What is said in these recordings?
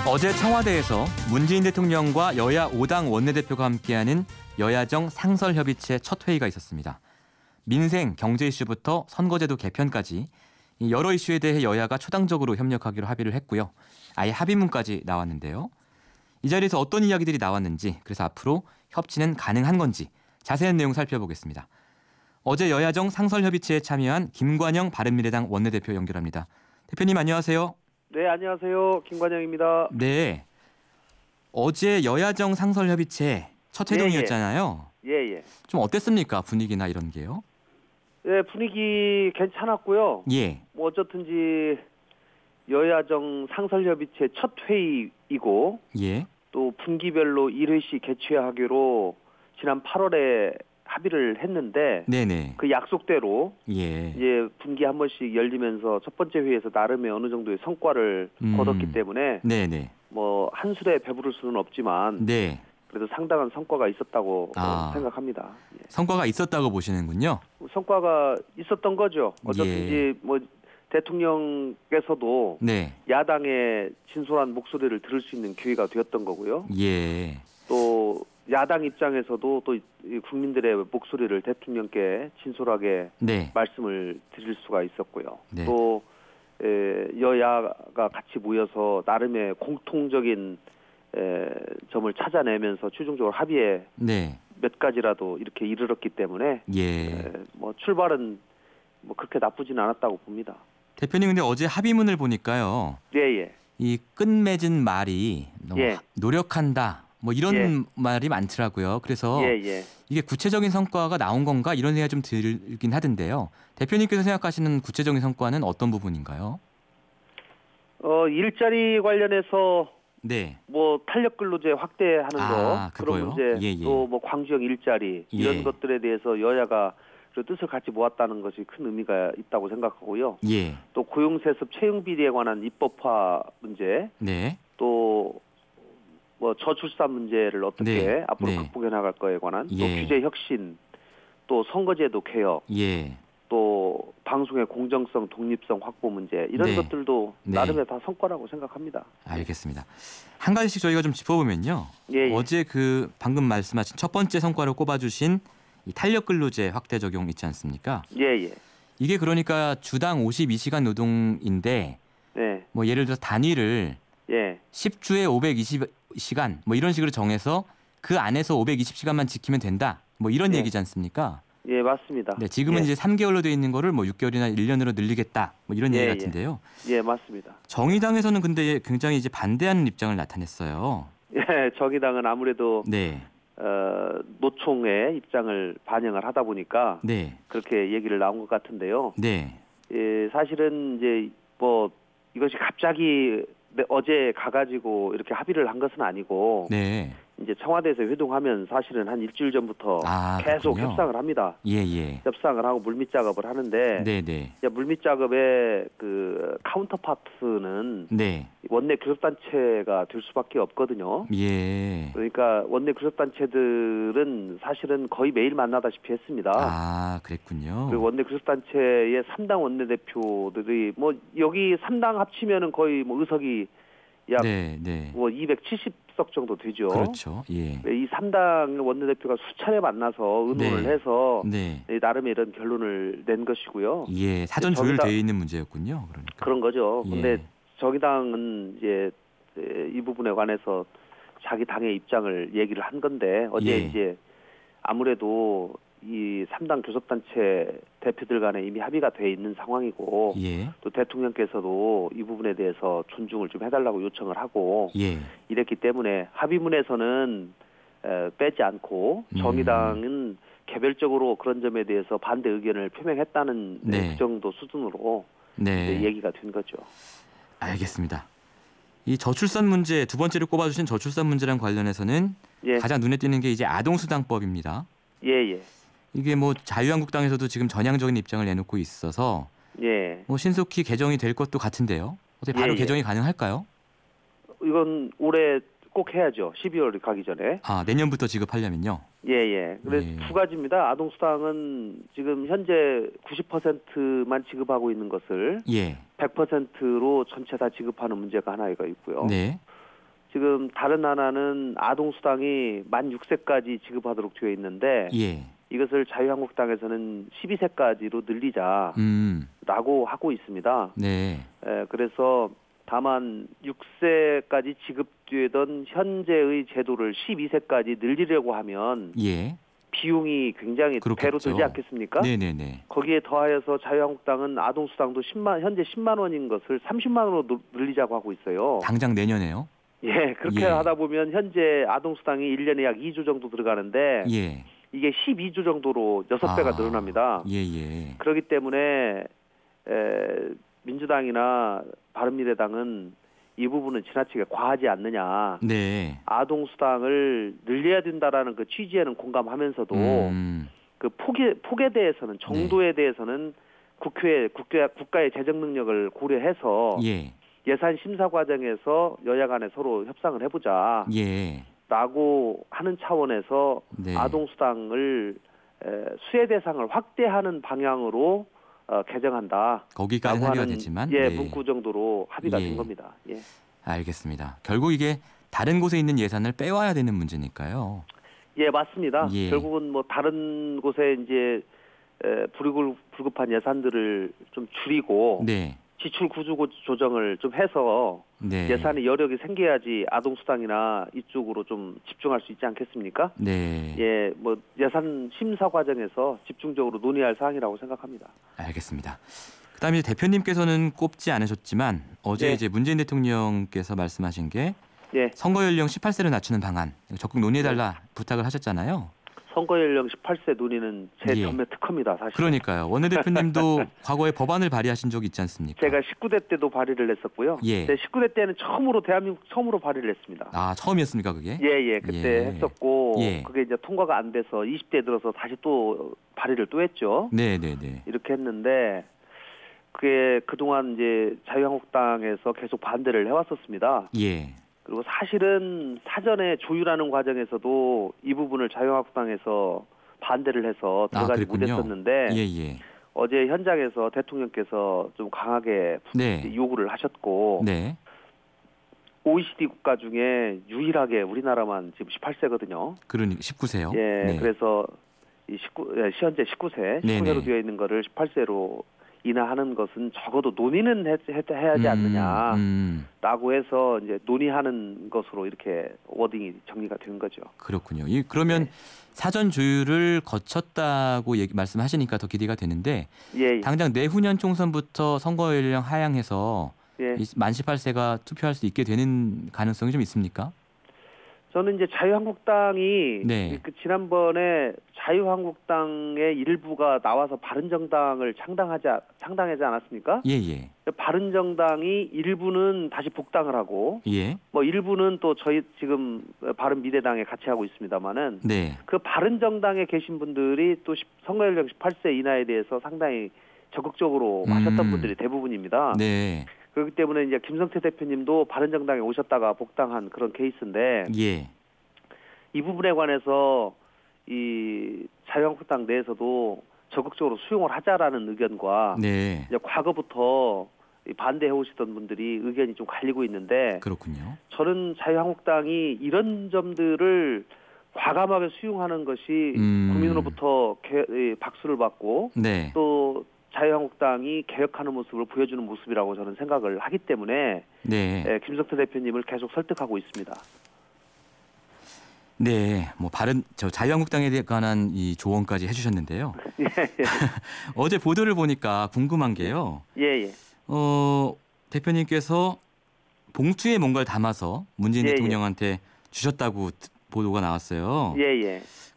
어제 청와대에서 문재인 대통령과 여야 5당 원내대표가 함께하는 여야정 상설협의체 첫 회의가 있었습니다. 민생, 경제 이슈부터 선거제도 개편까지 여러 이슈에 대해 여야가 초당적으로 협력하기로 합의를 했고요. 아예 합의문까지 나왔는데요. 이 자리에서 어떤 이야기들이 나왔는지, 그래서 앞으로 협치는 가능한 건지 자세한 내용 살펴보겠습니다. 어제 여야정 상설협의체에 참여한 김관영 바른미래당 원내대표 연결합니다. 대표님 안녕하세요. 네, 안녕하세요. 김관영입니다. 네. 어제 여야정 상설협의체 첫 회동이었잖아요. 예. 좀 어땠습니까? 분위기나 이런 게요? 네, 분위기 괜찮았고요. 예. 뭐 어쨌든지 여야정 상설협의체 첫 회의이고 예. 또 분기별로 1회씩 개최하기로 지난 8월에 합의를 했는데 네네. 그 약속대로 예. 이제 분기 한 번씩 열리면서 첫 번째 회의에서 나름의 어느 정도의 성과를 거뒀기 때문에 네네. 뭐 한 술에 배부를 수는 없지만 네. 그래도 상당한 성과가 있었다고 아. 생각합니다. 예. 성과가 있었다고 보시는군요. 성과가 있었던 거죠. 어쨌든지 뭐 대통령께서도 네. 야당의 진솔한 목소리를 들을 수 있는 기회가 되었던 거고요. 예. 또 야당 입장에서도 또 이 국민들의 목소리를 대통령께 진솔하게 네. 말씀을 드릴 수가 있었고요. 네. 또 여야가 같이 모여서 나름의 공통적인 점을 찾아내면서 최종적으로 합의에 네. 몇 가지라도 이렇게 이르렀기 때문에 예. 뭐 출발은 뭐 그렇게 나쁘진 않았다고 봅니다. 대표님 근데 어제 합의문을 보니까요. 예. 이 끝맺은 말이 너무 예. 노력한다. 뭐 이런 말이 많더라고요. 그래서 예. 이게 구체적인 성과가 나온 건가 이런 생각이 좀 들긴 하던데요. 대표님께서 생각하시는 구체적인 성과는 어떤 부분인가요? 일자리 관련해서 네. 뭐 탄력 근로제 확대하는 거 그런 문제 또 뭐 광주형 일자리 이런 것들에 대해서 여야가 그 뜻을 같이 모았다는 것이 큰 의미가 있다고 생각하고요. 예. 또 고용세습 채용 비리에 관한 입법화 문제, 네. 또 뭐 저출산 문제를 어떻게 앞으로 극복해 나갈 거에 관한 또 규제 혁신, 또 선거제도 개혁, 또 방송의 공정성, 독립성 확보 문제 이런 것들도 나름의 다 성과라고 생각합니다. 알겠습니다. 한 가지씩 저희가 좀 짚어보면요. 어제 그 방금 말씀하신 첫 번째 성과로 꼽아주신 이 탄력 근로제 확대 적용 있지 않습니까? 예. 이게 그러니까 주당 52시간 노동인데 뭐 예를 들어서 단위를 10주에 520시간 뭐 이런 식으로 정해서 그 안에서 520시간만 지키면 된다. 뭐 이런 얘기지 않습니까? 예, 맞습니다. 네, 지금은 이제 3개월로 돼 있는 거를 뭐 6개월이나 1년으로 늘리겠다. 뭐 이런 얘기 같은데요. 예, 맞습니다. 정의당에서는 근데 굉장히 이제 반대하는 입장을 나타냈어요. 예, 정의당은 아무래도 노총의 입장을 반영을 하다 보니까 그렇게 얘기를 나온 것 같은데요. 예, 사실은 이제 뭐 이것이 갑자기 어제 가가지고 이렇게 합의를 한 것은 아니고 이제 청와대에서 회동하면 사실은 한 일주일 전부터 계속 협상을 합니다. 협상을 하고 물밑 작업을 하는데 이제 물밑 작업의 그 카운터파트는 원내 교섭단체가 될 수밖에 없거든요. 그러니까 원내 교섭단체들은 사실은 거의 매일 만나다시피 했습니다. 그랬군요. 그리고 원내 교섭단체의 3당 원내대표들이 뭐 여기 3당 합치면은 거의 뭐 의석이 약 뭐 270석 정도 되죠. 그렇죠. 이 3당 원내대표가 수차례 만나서 의논을 해서 나름의 이런 결론을 낸 것이고요. 사전 조율되어 있는 문제였군요. 그러니까. 그런 거죠. 근데 정의당은 이제 이 부분에 관해서 자기 당의 입장을 얘기를 한 건데 어제 이제 아무래도 이 3당 교섭단체 대표들 간에 이미 합의가 돼 있는 상황이고 또 대통령께서도 이 부분에 대해서 존중을 좀 해달라고 요청을 하고 이랬기 때문에 합의문에서는 빼지 않고 정의당은 개별적으로 그런 점에 대해서 반대 의견을 표명했다는 그 정도 수준으로 얘기가 된 거죠. 알겠습니다. 이 저출산 문제 두 번째로 꼽아주신 저출산 문제랑 관련해서는 가장 눈에 띄는 게 이제 아동수당법입니다. 이게 뭐 자유한국당에서도 지금 전향적인 입장을 내놓고 있어서 뭐 신속히 개정이 될 것도 같은데요. 어떻게 바로 개정이 가능할까요? 이건 올해 꼭 해야죠. 12월 가기 전에. 내년부터 지급하려면요? 그래서 두 가지입니다. 아동수당은 지금 현재 90%만 지급하고 있는 것을 100%로 전체 다 지급하는 문제가 하나가 있고요. 지금 다른 하나는 아동수당이 만 6세까지 지급하도록 되어 있는데 예. 이것을 자유한국당에서는 12세까지로 늘리자라고 하고 있습니다. 네. 그래서 다만 6세까지 지급되던 현재의 제도를 12세까지 늘리려고 하면 예. 비용이 굉장히 그렇겠죠. 배로 들지 않겠습니까? 네네네. 거기에 더하여서 자유한국당은 아동수당도 현재 10만 원인 것을 30만 원으로 늘리자고 하고 있어요. 당장 내년에요? 예, 그렇게 하다 보면 현재 아동수당이 1년에 약 2조 정도 들어가는데 예. 이게 12조 정도로 6배가 늘어납니다. 예. 그렇기 때문에 민주당이나 바른미래당은 이 부분은 지나치게 과하지 않느냐. 네. 아동수당을 늘려야 된다라는 그 취지에는 공감하면서도 그 폭에 대해서는 정도에 대해서는 국가의 재정 능력을 고려해서 예산 심사 과정에서 여야 간에 서로 협상을 해보자. 라고 하는 차원에서 아동수당을 수혜 대상을 확대하는 방향으로 개정한다. 거기까지 합의가 되지만 문구 정도로 합의가 된 겁니다. 예. 알겠습니다. 결국 이게 다른 곳에 있는 예산을 빼와야 되는 문제니까요. 예, 맞습니다. 결국은 뭐 다른 곳에 이제 불급한 예산들을 좀 줄이고 지출 구조 조정을 좀 해서 예산의 여력이 생겨야지 아동수당이나 이쪽으로 좀 집중할 수 있지 않겠습니까? 예, 뭐 예산 심사 과정에서 집중적으로 논의할 사항이라고 생각합니다. 알겠습니다. 그다음에 대표님께서는 꼽지 않으셨지만 어제 이제 문재인 대통령께서 말씀하신 게 선거 연령 18세로 낮추는 방안 적극 논의해달라 부탁을 하셨잖아요. 선거 연령 18세 논의는 제 전매 특허입니다. 사실. 그러니까요. 원내대표님도 과거에 법안을 발의하신 적이 있지 않습니까? 제가 19대 때도 발의를 했었고요. 제 19대 때는 대한민국 처음으로 발의를 했습니다. 아, 처음이었습니까 그게? 예. 그때 했었고 그게 이제 통과가 안 돼서 20대에 들어서 다시 또 발의를 또 했죠. 이렇게 했는데 그게 그동안 이제 자유한국당에서 계속 반대를 해왔었습니다. 그리고 사실은 사전에 조율하는 과정에서도 이 부분을 자유한국당에서 반대를 해서 들어가지 못했었는데 어제 현장에서 대통령께서 좀 강하게 요구를 하셨고 OECD 국가 중에 유일하게 우리나라만 지금 18세거든요. 그러니까 19세요. 그래서 현재 19세로 되어 있는 거를 18세로 인하하는 것은 적어도 논의는 해야지 않느냐라고 해서 이제 논의하는 것으로 이렇게 워딩이 정리가 된 거죠. 그렇군요. 그러면 사전 조율을 거쳤다고 말씀하시니까 더 기대가 되는데 당장 내후년 총선부터 선거 연령 하향해서 만 18세가 투표할 수 있게 되는 가능성이 좀 있습니까? 저는 이제 자유한국당이 그 지난번에 자유한국당의 일부가 나와서 바른정당을 창당하지 않았습니까? 바른정당이 일부는 다시 복당을 하고 뭐 일부는 또 저희 지금 바른미래당에 같이 하고 있습니다만은 그 바른정당에 계신 분들이 또 선거 연령 18세 이하에 대해서 상당히 적극적으로 하셨던 분들이 대부분입니다. 그렇기 때문에 이제 김성태 대표님도 바른정당에 오셨다가 복당한 그런 케이스인데 이 부분에 관해서 이 자유한국당 내에서도 적극적으로 수용을 하자라는 의견과 이제 과거부터 반대해 오시던 분들이 의견이 좀 갈리고 있는데 저는 자유한국당이 이런 점들을 과감하게 수용하는 것이 국민으로부터 박수를 받고 또 자유한국당이 개혁하는 모습을 보여주는 모습이라고 저는 생각을 하기 때문에 김성태 대표님을 계속 설득하고 있습니다. 뭐 자유한국당에 관한 이 조언까지 해주셨는데요. 어제 보도를 보니까 궁금한 게요. 대표님께서 봉투에 뭔가를 담아서 문재인 대통령한테 주셨다고 보도가 나왔어요.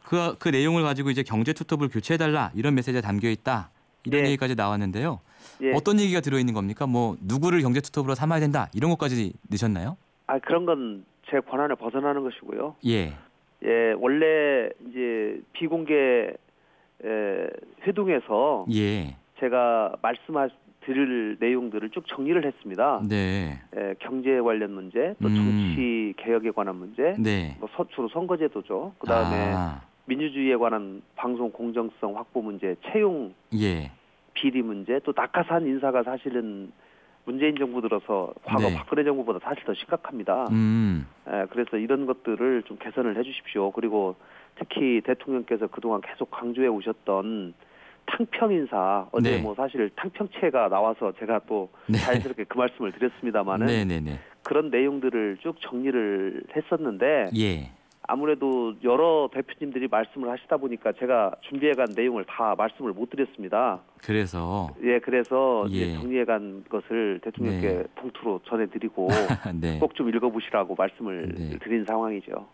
그 내용을 가지고 이제 경제 투톱을 교체해달라 이런 메시지가 담겨 있다. 이런 얘기까지 나왔는데요. 어떤 얘기가 들어있는 겁니까? 뭐 누구를 경제 투톱으로 삼아야 된다 이런 것까지 넣으셨나요? 그런 건 제 권한을 벗어나는 것이고요. 원래 이제 비공개 회동에서 제가 말씀드릴 내용들을 쭉 정리를 했습니다. 경제 관련 문제, 또 정치 개혁에 관한 문제, 뭐 주로 선거제도죠. 그다음에 민주주의에 관한 방송 공정성 확보 문제, 채용 비리 문제, 또 낙하산 인사가 사실은 문재인 정부 들어서 과거 네. 박근혜 정부보다 사실 더 심각합니다. 그래서 이런 것들을 좀 개선을 해주십시오. 그리고 특히 대통령께서 그동안 계속 강조해 오셨던 탕평 인사, 어제 네. 뭐 사실 탕평체가 나와서 제가 또 네. 자연스럽게 그 말씀을 드렸습니다마는 네네네. 그런 내용들을 쭉 정리를 했었는데 예. 아무래도 여러 대표님들이 말씀을 하시다 보니까 제가 준비해간 내용을 다 말씀을 못 드렸습니다. 그래서 그래서 예. 정리해간 것을 대통령께 네. 봉투로 전해드리고 네. 꼭 좀 읽어보시라고 말씀을 네. 드린 상황이죠.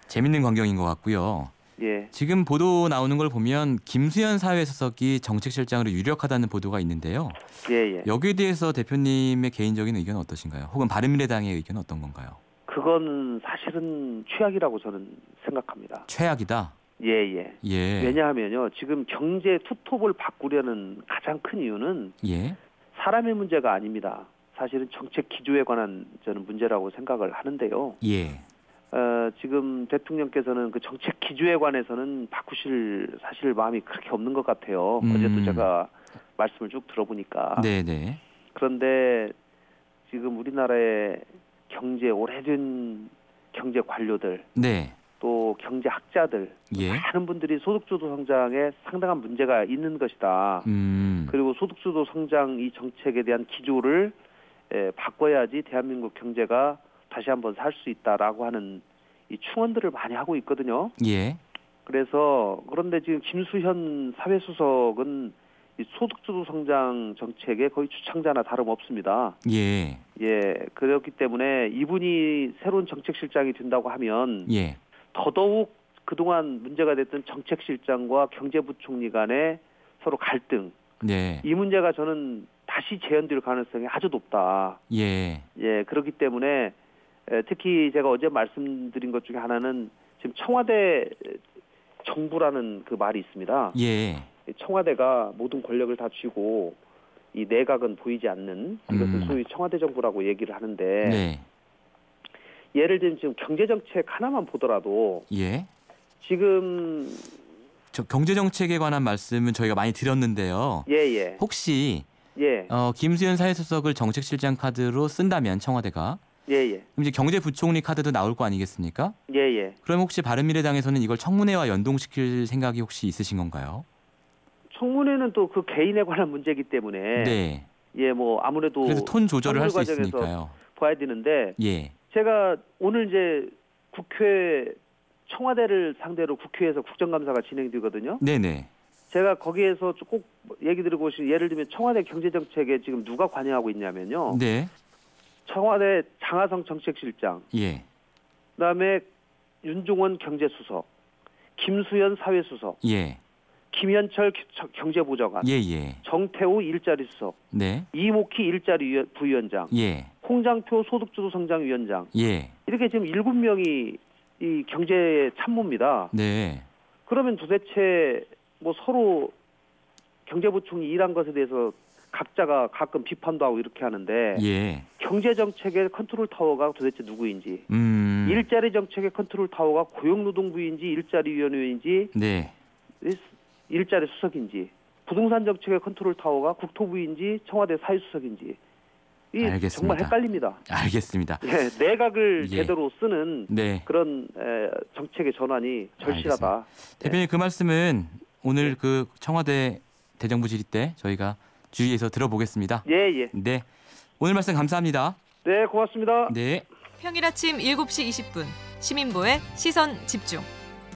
재밌는 광경인 것 같고요. 예. 지금 보도 나오는 걸 보면 김수현 사회수석이 정책실장으로 유력하다는 보도가 있는데요. 예. 여기에 대해서 대표님의 개인적인 의견은 어떠신가요? 혹은 바른미래당의 의견은 어떤 건가요? 그건 사실은 최악이라고 저는 생각합니다. 최악이다? 예. 왜냐하면요. 지금 경제 투톱을 바꾸려는 가장 큰 이유는 예. 사람의 문제가 아닙니다. 사실은 정책 기조에 관한 저는 문제라고 생각을 하는데요. 예. 지금 대통령께서는 그 정책 기조에 관해서는 바꾸실 사실 마음이 그렇게 없는 것 같아요. 어제도 제가 말씀을 쭉 들어보니까. 네네. 그런데 지금 우리나라의 오래된 경제 관료들, 네. 또 경제학자들, 예. 많은 분들이 소득주도 성장에 상당한 문제가 있는 것이다. 그리고 소득주도 성장 이 정책에 대한 기조를 바꿔야지 대한민국 경제가 다시 한번 살 수 있다라고 하는 이 충언들을 많이 하고 있거든요. 예. 그런데 지금 김수현 사회수석은 이 소득주도 성장 정책의 거의 주창자나 다름없습니다. 예. 그렇기 때문에 이분이 새로운 정책실장이 된다고 하면 예. 더더욱 그동안 문제가 됐던 정책실장과 경제부총리 간의 서로 갈등, 네. 이 문제가 저는 다시 재현될 가능성이 아주 높다. 예. 그렇기 때문에 특히 제가 어제 말씀드린 것 중에 하나는 지금 청와대 정부라는 그 말이 있습니다. 예. 청와대가 모든 권력을 다 쥐고 이 내각은 보이지 않는 이것을 소위 청와대 정부라고 얘기를 하는데 네. 예를 들면 지금 경제정책 하나만 보더라도 예. 지금 저 경제정책에 관한 말씀은 저희가 많이 드렸는데요. 혹시 김수현 사회수석을 정책실장 카드로 쓴다면 청와대가 그럼 이제 경제부총리 카드도 나올 거 아니겠습니까? 그럼 혹시 바른미래당에서는 이걸 청문회와 연동시킬 생각이 혹시 있으신 건가요? 청문회는 또 그 개인에 관한 문제이기 때문에 네. 뭐 아무래도 그래서 톤 조절을 할 수 있으니까요. 봐야 되는데 제가 오늘 이제 청와대를 상대로 국회에서 국정감사가 진행되거든요. 네네. 제가 거기에서 꼭 얘기 드리고 싶은 예를 들면 청와대 경제정책에 지금 누가 관여하고 있냐면요. 네. 청와대 장하성 정책실장, 그다음에 윤종원 경제수석, 김수현 사회수석, 김현철 경제보좌관, 정태우 일자리 수석, 이목희 일자리 부위원장, 홍장표 소득주도 성장위원장, 이렇게 지금 7명이 이 경제 참모입니다. 그러면 도대체 뭐 서로 경제부총리 일한 것에 대해서 각자가 가끔 비판도 하고 이렇게 하는데 경제정책의 컨트롤 타워가 도대체 누구인지, 일자리 정책의 컨트롤 타워가 고용노동부인지 일자리위원회인지 일자리 수석인지, 부동산 정책의 컨트롤 타워가 국토부인지 청와대 사회수석인지 알겠습니다. 정말 헷갈립니다. 알겠습니다. 내각을 제대로 쓰는 그런 정책의 전환이 절실하다. 알겠습니다. 대표님 그 말씀은 오늘 그 청와대 대정부 질의 때 저희가 주의해서 들어보겠습니다. 네. 오늘 말씀 감사합니다. 네, 고맙습니다. 네. 평일 아침 7시 20분 시민보의 시선 집중.